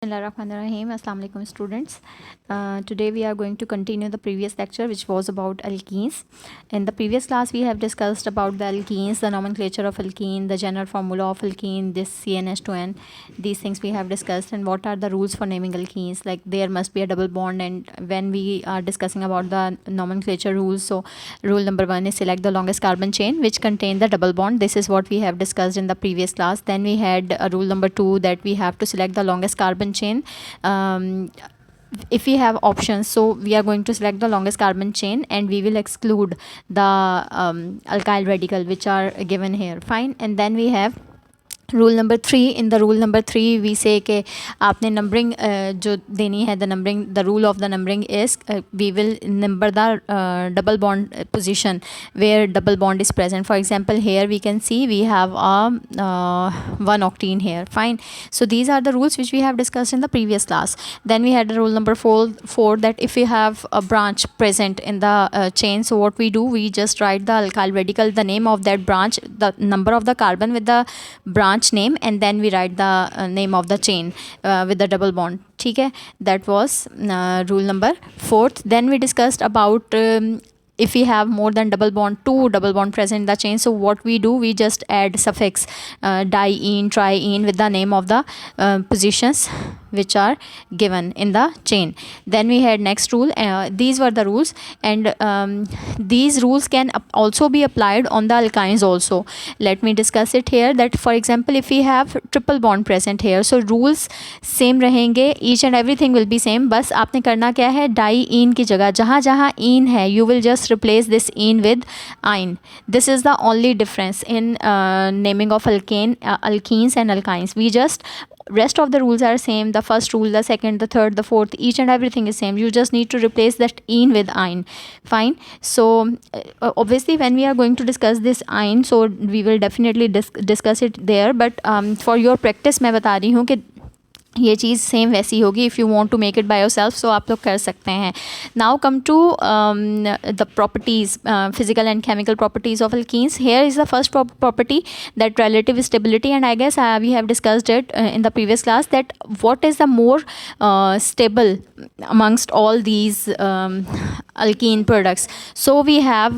Bismillahirrahmanirrahim. Assalamu alaikum students. Today we are going to continue the previous lecture which was about alkenes. In the previous class we have discussed about the alkenes, the nomenclature of alkene, the general formula of alkene, this CnH2n. These things we have discussed, and what are the rules for naming alkenes. Like there must be a double bond, and when we are discussing about the nomenclature rules, so rule number 1 is select the longest carbon chain which contain the double bond. This is what we have discussed in the previous class. Then we had rule number 2 that we have to select the longest carbon chain. If we have options, so we are going to select the longest carbon chain and we will exclude the alkyl radical which are given here. Fine. And then we have rule number 3. In the rule number 3 we say कि आपने numbering जो देनी है, the numbering, the rule of the numbering is we will number the double bond position where double bond is present. For example here we can see we have one octene here. Fine. So these are the rules which we have discussed in the previous class. Then we had rule number 4 that if we have a branch present in the chain, so what we do, we just write the alkyl radical, the name of that branch, the number of the carbon with the branch name, and then we write the name of the chain with the double bond. ठीक है, that was rule number 4. Then we discussed about if we have more than two double bond present in the chain, so what we do, we just add suffix diene, triene with the name of the positions which are given in the chain. Then we had next rule. These were the rules, and these rules can also be applied on the alkynes also. Let me discuss it here. That for example, if we have triple bond present here, so rules same रहेंगे, each and everything will be same. बस आपने करना क्या है, die की जगह जहाँ जहाँ इन है, you will just replace this ene with ine. This is the only difference in naming of alkenes and alkynes. We just rest of the rules are same. The first rule, the second, the third, the fourth, each and everything is same. You just need to replace that ene with ine. Fine. So obviously when we are going to discuss this ine, so we will definitely discuss it there, but for your practice मैं बता रही हूँ कि ये चीज़ same वैसी होगी. If you want to make it by yourself, so आप लोग कर सकते हैं. Now come to the properties, physical and chemical properties of alkenes. Here is the first property, that relative stability, and I guess we have discussed it in the previous class, that what is the more stable amongst all these alkene products. So we have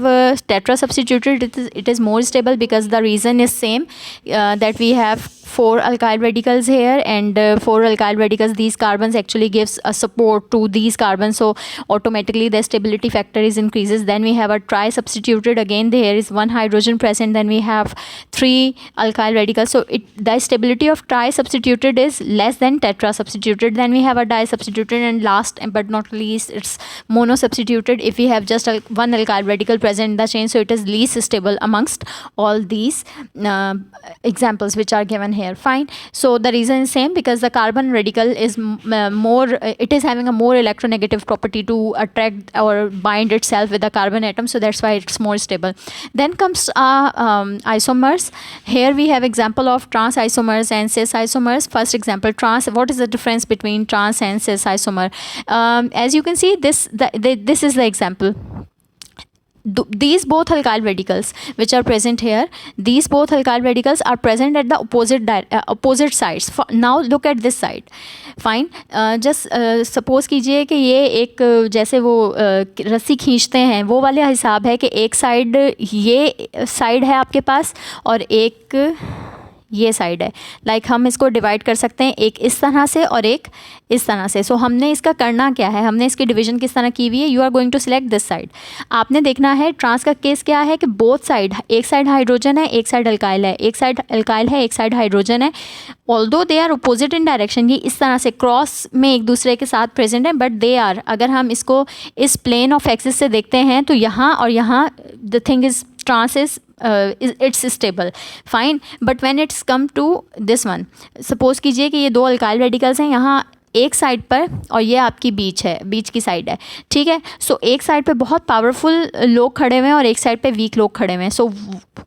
tetra substituted, it is more stable because the reason is same, that we have 4 alkyl radicals here, and 4 alkyl radicals, these carbons actually gives a support to these carbons, so automatically the stability factor is increases. Then we have a tri substituted, again there is 1 hydrogen present, then we have 3 alkyl radicals, so the stability of tri substituted is less than tetra substituted. Then we have a di substituted, and last but not least it's mono substituted. If we have just one alkyl radical present in the chain, so it is least stable amongst all these examples which are given here. Fine. So the reason is same, because the carbon radical is more, it is having a more electronegative property to attract or bind itself with the carbon atom, so that's why it's more stable. Then comes isomers. Here we have example of trans isomers and cis isomers. First example, trans. What is the difference between trans and cis isomer? As you can see, this is the example. These both alkyl radicals which are present here, these both alkyl radicals are present at the opposite sides. Now look at this side. Fine. Just suppose कीजिए कि ये एक जैसे वो रस्सी खींचते हैं वो वाले हिसाब है कि एक साइड, ये साइड है आपके पास और एक ये साइड है. लाइक हम इसको डिवाइड कर सकते हैं, एक इस तरह से और एक इस तरह से. सो हमने इसका करना क्या है, हमने इसकी डिवीजन किस तरह की हुई है. You are going to select this side. आपने देखना है ट्रांस का केस क्या है कि बोथ साइड, एक साइड हाइड्रोजन है, एक साइड अल्काइल है, एक साइड अल्काइल है, एक साइड हाइड्रोजन है. Although they are opposite in direction, ये इस तरह से क्रॉस में एक दूसरे के साथ प्रेजेंट है, बट दे आर, अगर हम इसको इस प्लेन ऑफ एक्सिस से देखते हैं तो यहाँ और यहाँ the thing is trans is it's stable. Fine. But when it's come to this one, suppose कीजिए कि ये 2 alkyl radicals हैं यहाँ एक साइड पर और ये आपकी बीच की साइड है. ठीक है. सो एक साइड पे बहुत पावरफुल लोग खड़े हुए हैं और एक साइड पे वीक लोग खड़े हुए हैं. सो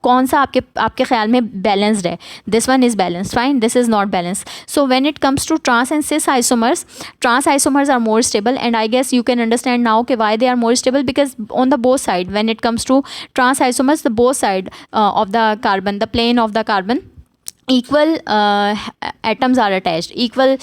कौन सा आपके ख्याल में बैलेंस्ड है? This one is balanced. Fine. This is not balanced. So when it comes to trans and cis isomers are more stable, and I guess you can understand now कि why they are more stable, because on the both side when it comes to trans isomers, the both side of the carbon, the plane of the carbon equal atoms are attached, equal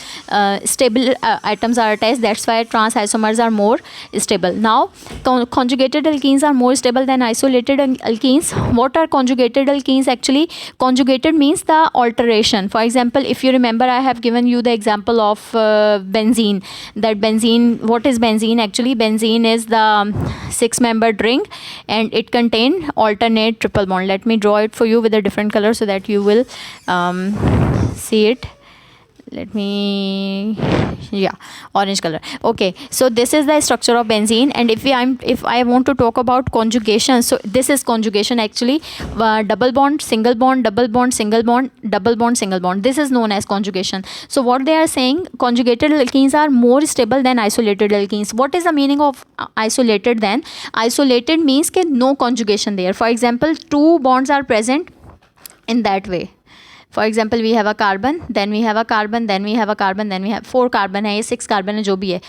stable atoms are attached. That's why trans isomers are more stable. Now conjugated alkenes are more stable than isolated alkenes. What are conjugated alkenes? Actually, conjugated means the alteration. For example, if you remember, I have given you the example of benzene. That benzene, what is benzene? Actually, benzene is the 6-membered ring, and it contain alternate triple bond. Let me draw it for you with a different color so that you will see it. Let me, yeah, orange color. Okay, so this is the structure of benzene, and if I want to talk about conjugation, so this is conjugation actually. Double bond, single bond, double bond, single bond, double bond, single bond. This is known as conjugation. So what they are saying, conjugated alkenes are more stable than isolated alkenes. What is the meaning of isolated then? Isolated means that no conjugation there. For example, 2 bonds are present in that way. For example, we have a carbon, then we have a carbon, then we have a carbon, then we have 4 carbon है, ये 6 carbon है, जो भी है.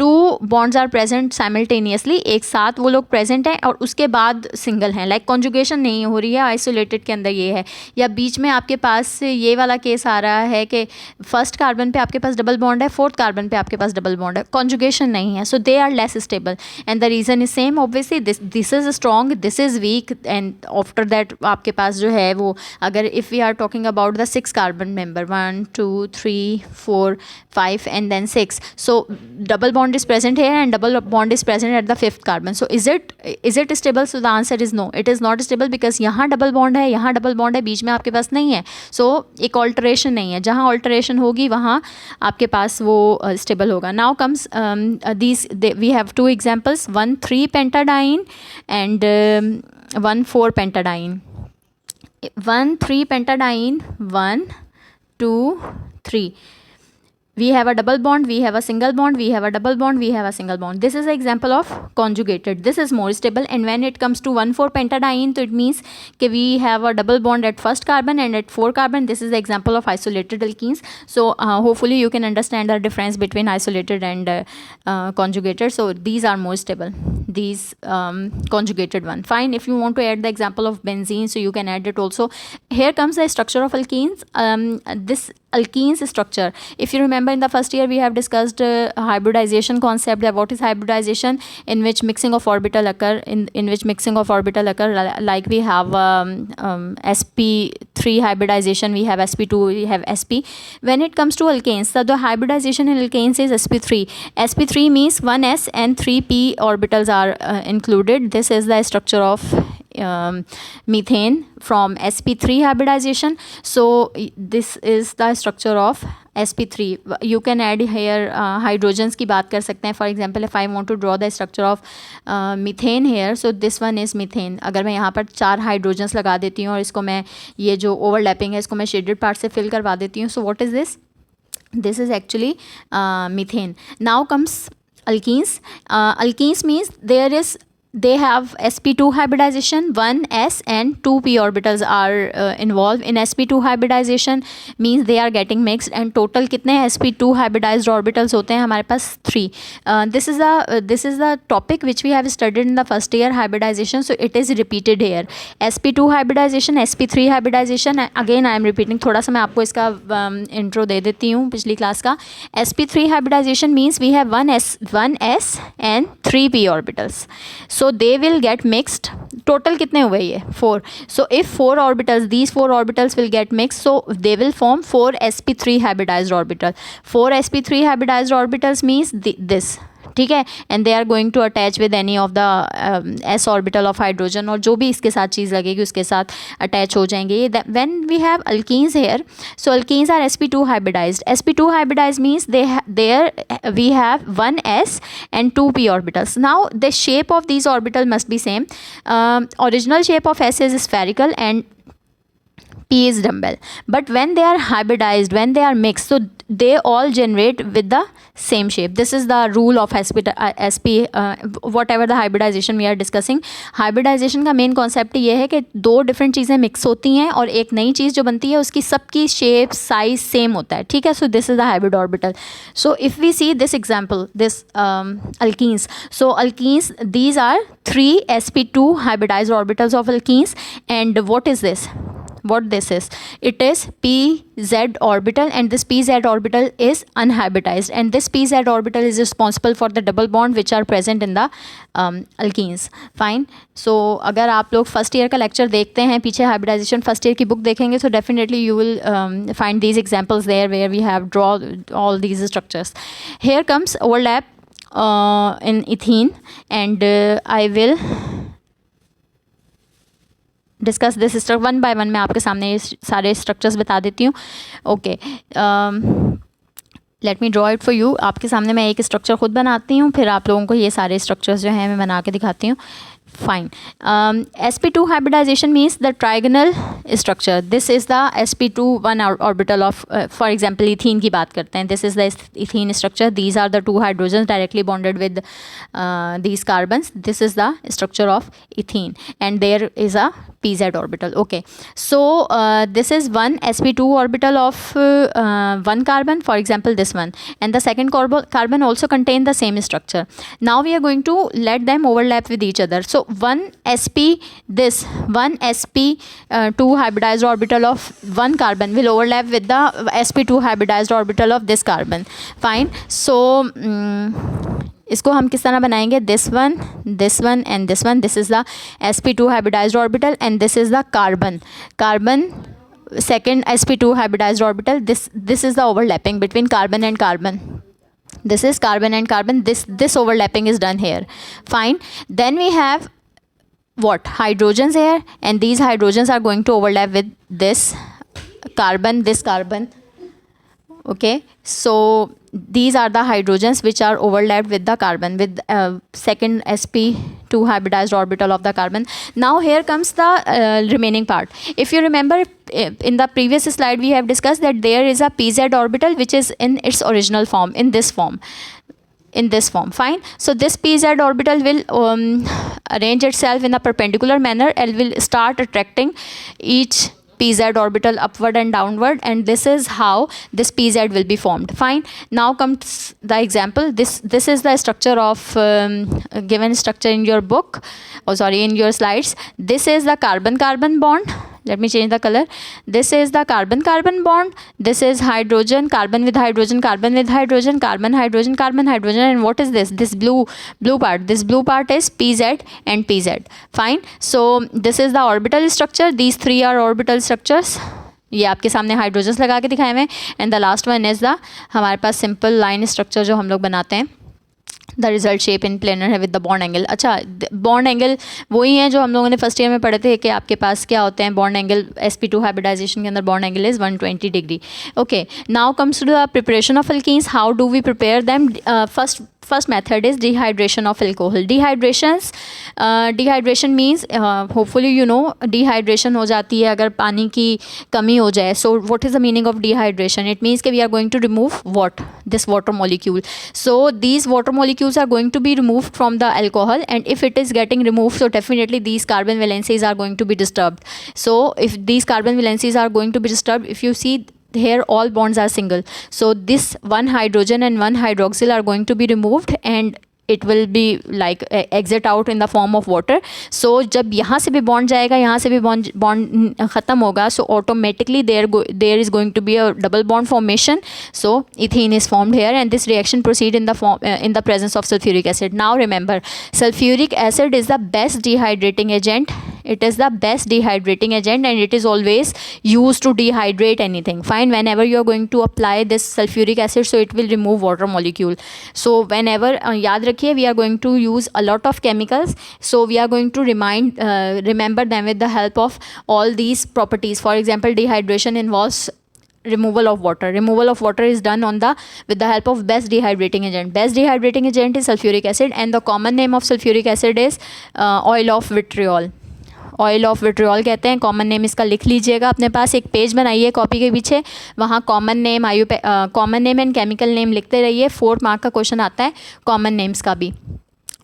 2 bonds are present simultaneously, एक साथ वो लोग present हैं और उसके बाद single हैं. Like conjugation नहीं हो रही है, isolated के अंदर ये है. या बीच में आपके पास ये वाला केस आ रहा है कि फर्स्ट कार्बन पे आपके पास डबल बॉन्ड है, फोर्थ कार्बन पे आपके पास डबल बॉन्ड है. conjugation नहीं है, so they are less stable, and the reason is same. Obviously this is strong, this is weak, and after that आपके पास जो है वो, अगर if we are talking about the 6 carbon member, 1 2 3 4 5 and then 6, so double bond is present here and double bond is present at the 5th carbon. So is it stable? So the answer is no, it is not stable, because यहाँ double bond है, यहाँ double bond है, बीच में आपके पास नहीं है. So एक alteration नहीं है, जहाँ alteration होगी वहाँ आपके पास वो stable होगा. Now comes we have 2 examples, 1,3 pentadiene and 1,4 pentadiene. 1,3 pentadiene, 1 2 3. We have a double bond, we have a single bond, we have a double bond, we have a single bond. This is an example of conjugated. This is more stable. And when it comes to 1,4 pentadiene, so it means that we have a double bond at first carbon and at 4 carbon. This is the example of isolated alkenes. So hopefully you can understand the difference between isolated and conjugated. So these are more stable, these conjugated one. Fine, if you want to add the example of benzene, so you can add it also. Here comes the structure of alkenes. This alkenes structure, if you remember in the first year we have discussed hybridization concept. That what is hybridization? In which mixing of orbital occur, in which mixing of orbital occur, like we have sp3 hybridization, we have sp2, we have sp. When it comes to alkanes, so the hybridization in alkanes is sp3. sp3 means 1s and 3p orbitals are included. This is the structure of methane from sp3 hybridization. So this is the structure of sp3. You can add here hydrogens की बात कर सकते हैं. For example, if I want to draw the structure of methane here, so this one is methane. अगर मैं यहाँ पर 4 hydrogens लगा देती हूँ और इसको मैं, ये जो overlapping है इसको मैं shaded part से fill करवा देती हूँ. So what is this? This is actually methane. Now comes alkenes. Alkenes means they have sp2 hybridization, 1s and 2p orbitals are involved in sp2 hybridization. Means they are getting mixed, and total कितने sp2 hybridized orbitals होते हैं हमारे पास? 3. This is the topic which we have studied in the first year, hybridization. So it is repeated here. sp2 hybridization, sp3 hybridization. Again I am repeating, थोड़ा सा मैं आपको इसका intro दे देती हूँ पिछली क्लास का. sp3 hybridization means we have 1s and 3p orbitals. So they will get mixed. Total कितने हुए ये? 4. So if 4 orbitals, these 4 orbitals will get mixed, so they will form 4 sp3 hybridized orbital. 4 sp3 hybridized orbitals means this, ठीक है. And they are going to attach with any of the s orbital of hydrogen, और जो भी इसके साथ चीज़ लगेगी उसके साथ अटैच हो जाएंगे ये. When we have alkenes here, so alkenes are sp2 hybridized. sp2 hybridized means there we have 1s and 2p orbitals. Now the shape of these orbital must be same. Original shape of s is spherical and p is dumbbell, but when they are hybridized, when they are mixed, so they all generate with the same shape. This is the rule of whatever the hybridization we are discussing. hybridization का main concept ये है कि 2 different चीज़ें mix होती हैं और एक नई चीज़ जो बनती है उसकी सबकी shape size same होता है, ठीक है. So this is the hybrid orbital. So if we see this example, this alkenes, so alkenes, these are 3 sp2 hybridized orbitals of alkenes. And what is this? what this is. It is pz orbital, and this pz orbital is unhybridized, and this pz orbital is responsible for the double bond which are present in the alkenes. Fine. So अगर आप लोग first year का lecture देखते हैं, पीछे hybridisation first year की book देखेंगे, so definitely you will find these examples there where we have draw all these structures. Here comes overlap in ethene, and I will discuss this structure one by one. मैं आपके सामने ये सारे structures बता देती हूँ. Okay, let me draw it for you. आपके सामने मैं एक स्ट्रक्चर खुद बनाती हूँ, फिर आप लोगों को ये सारे स्ट्रक्चर्स जो हैं मैं बना के दिखाती हूँ. Fine. sp2 hybridization means the trigonal structure. This is the sp2 one orbital of for example ethene की बात करते हैं. This is the ethene structure. These are the two hydrogens directly bonded with these carbons. This is the structure of ethene, and there is a pz orbital. Okay, so this is one sp2 orbital of one carbon, for example this one, and the second carbon also contain the same structure. Now we are going to let them overlap with each other. So one sp2 hybridized orbital of one carbon will overlap with the sp2 hybridized orbital of this carbon. Fine. So इसको हम किस तरह बनाएंगे? this one and this one. This is the sp2 hybridized orbital, and this is the carbon second sp2 hybridized orbital. This is the overlapping between carbon and carbon. This is carbon and carbon. This overlapping is done here. Fine. Then we have what? Hydrogens here, and these hydrogens are going to overlap with this carbon. Okay, so these are the hydrogens which are overlapped with the carbon, with second sp2 hybridized orbital of the carbon. Now here comes the remaining part. If you remember, in the previous slide we have discussed that there is a pz orbital which is in its original form, in this form. Fine. So this pz orbital will arrange itself in a perpendicular manner and will start attracting each pz orbital upward and downward, and this is how this pz will be formed. Fine. Now comes the example. This is the structure of given structure in your book, in your slides. This is the carbon-carbon bond. Let me change the color. This is the carbon-carbon bond. This is hydrogen, carbon with hydrogen, carbon with hydrogen, carbon, hydrogen, carbon, hydrogen. And what is this? This blue part. This blue part is pz and pz. Fine. So this is the orbital structure. These three are orbital structures. ये आपके सामने hydrogens लगा के दिखाए हुए हैं. And the last one is the हमारे पास simple line structure जो हम लोग बनाते हैं. The result shape in planar है विद द बॉन्ड एंगल. अच्छा, बॉन्ड एंगल वही हैं जो हम लोगों ने फर्स्ट ईयर में पढ़े थे कि आपके पास क्या होते हैं बॉन्ड एंगल. sp2 हाइब्रिडाइजेशन के अंदर bond angle is 120 degree. Okay, now comes to the preparation of alkenes. How do we prepare them? First method is dehydration of alcohol. Dehydration means hopefully you know dehydration हो जाती है अगर पानी की कमी हो जाए. So what is the meaning of dehydration? It means that we are going to remove what? This water molecule. So these water molecules are going to be removed from the alcohol, and if it is getting removed, so definitely these carbon valencies are going to be disturbed. So if these carbon valencies are going to be disturbed, if you see here all bonds are single, so this one hydrogen and one hydroxyl are going to be removed, and it will be like exit out in the form of water. So जब यहाँ से भी bond जाएगा, यहाँ से भी bond ख़त्म होगा, so automatically there is going to be a double bond formation. So ethene is formed here, and this reaction proceed in the presence of sulfuric acid. Now remember, sulfuric acid is the best dehydrating agent. It is the best dehydrating agent, and it is always used to dehydrate anything. Fine. Whenever you are going to apply this sulfuric acid, so it will remove water molecule. So whenever याद रखिए, we are going to use a lot of chemicals, so we are going to remember them with the help of all these properties. For example, dehydration involves removal of water. Removal of water is done with the help of best dehydrating agent. Best dehydrating agent is sulfuric acid, and the common name of sulfuric acid is oil of vitriol. Oil of vitriol कहते हैं. Common name इसका लिख लीजिएगा अपने पास, एक page बनाइए copy के पीछे, वहाँ common name and chemical name लिखते रहिए. 4 मार्क का क्वेश्चन आता है कॉमन नेम्स का भी.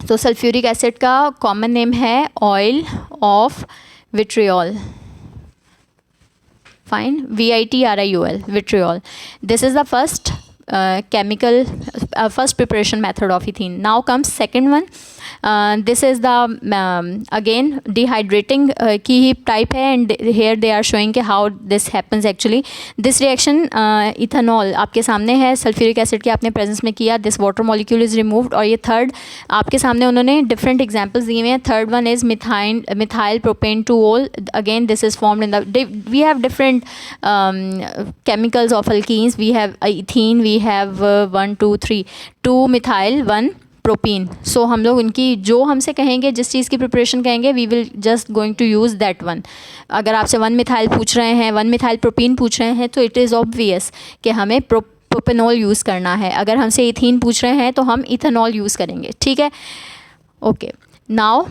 तो सल्फ्यूरिक एसिड का कॉमन नेम है oil of vitriol. Fine. VITRIOL, vitriol. This is the first first preparation method of ethene. Now comes second one. This is the again dehydrating की ही type है, and here they are showing के how this happens actually. This reaction ethanol आपके सामने है, sulphuric acid के आपने presence में किया, this water molecule is removed. और ये थर्ड आपके सामने उन्होंने डिफरेंट एग्जाम्पल्स दिए हुए हैं. Third one is methyl propane two ol. Again this is formed in the, we have different chemicals of alkenes. We have ethene, we have 1 2 3 2 methyl 1 propene. सो हम लोग उनकी जो हमसे कहेंगे, जिस चीज़ की प्रिपरेशन कहेंगे, we will just going to use that one. अगर आपसे 1 मिथाइल पूछ रहे हैं, 1 मिथाइल प्रोपीन पूछ रहे हैं, तो इट इज़ ऑब्वियस कि हमें प्रोपेनॉल यूज़ करना है. अगर हमसे इथीन पूछ रहे हैं तो हम इथेनॉल यूज़ करेंगे. ठीक है, okay. Now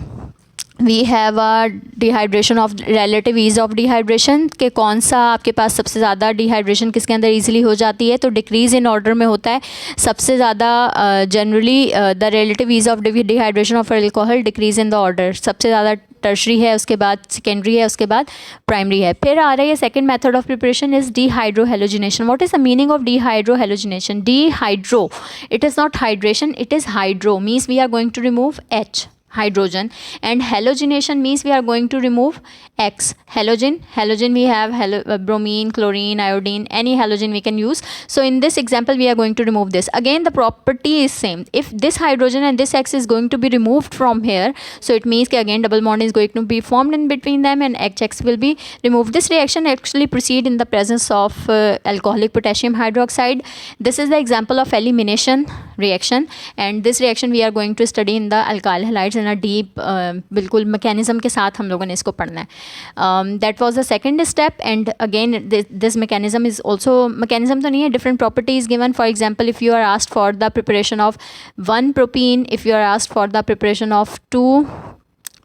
we have a dehydration of relative ease of dehydration, के कौन सा आपके पास सबसे ज़्यादा डिहाइड्रेशन किसके अंदर ईजिली हो जाती है, तो डिक्रीज़ इन ऑर्डर में होता है. सबसे ज़्यादा generally the relative ease of dehydration of alcohol decrease in the order. सबसे ज़्यादा टर्शरी है, उसके बाद सेकेंडरी है, उसके बाद प्राइमरी है. फिर आ रही है second method of preparation is dehydrohalogenation. What is the meaning of dehydrohalogenation? Dehydro, it is not hydration, it is hydro, means we are going to remove H, hydrogen, and halogenation means we are going to remove X, halogen we have bromine, chlorine, iodine, any halogen we can use. So in this example we are going to remove this. Again the property is same. If this hydrogen and this X is going to be removed from here, so it means that again double bond is going to be formed in between them and HX will be removed. This reaction actually proceed in the presence of alcoholic potassium hydroxide. This is the example of elimination reaction, and this reaction we are going to study in the alkyl halides in a deep बिल्कुल mechanism के साथ हम लोगों ने इसको पढ़ना है. That was the second step, and again this mechanism is also, mechanism तो नहीं है, different properties given. For example, if you are asked for the preparation of 1 propene, if you are asked for the preparation of 2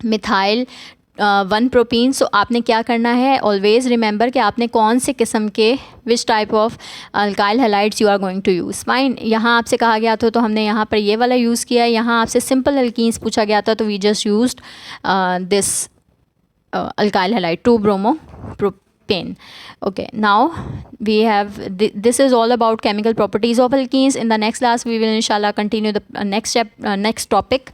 methyl 1 propene, so आपने क्या करना है, always remember कि आपने कौन से किस्म के which type of alkyl halides you are going to use. Fine, यहाँ आपसे कहा गया था तो हमने यहाँ पर ये वाला यूज़ किया है. यहाँ आपसे सिंपल अल्कीन्स पूछा गया था तो we just used this alkyl halide 2 bromo propane. Okay, now we have this is all about chemical properties of alkenes. In the next class we will inshallah continue the next topic.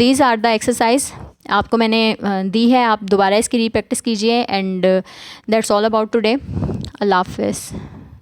These are the exercise आपको मैंने दी है, आप दोबारा इसकी repractice कीजिए. And that's all about today. अल्लाह हाफ़िज़.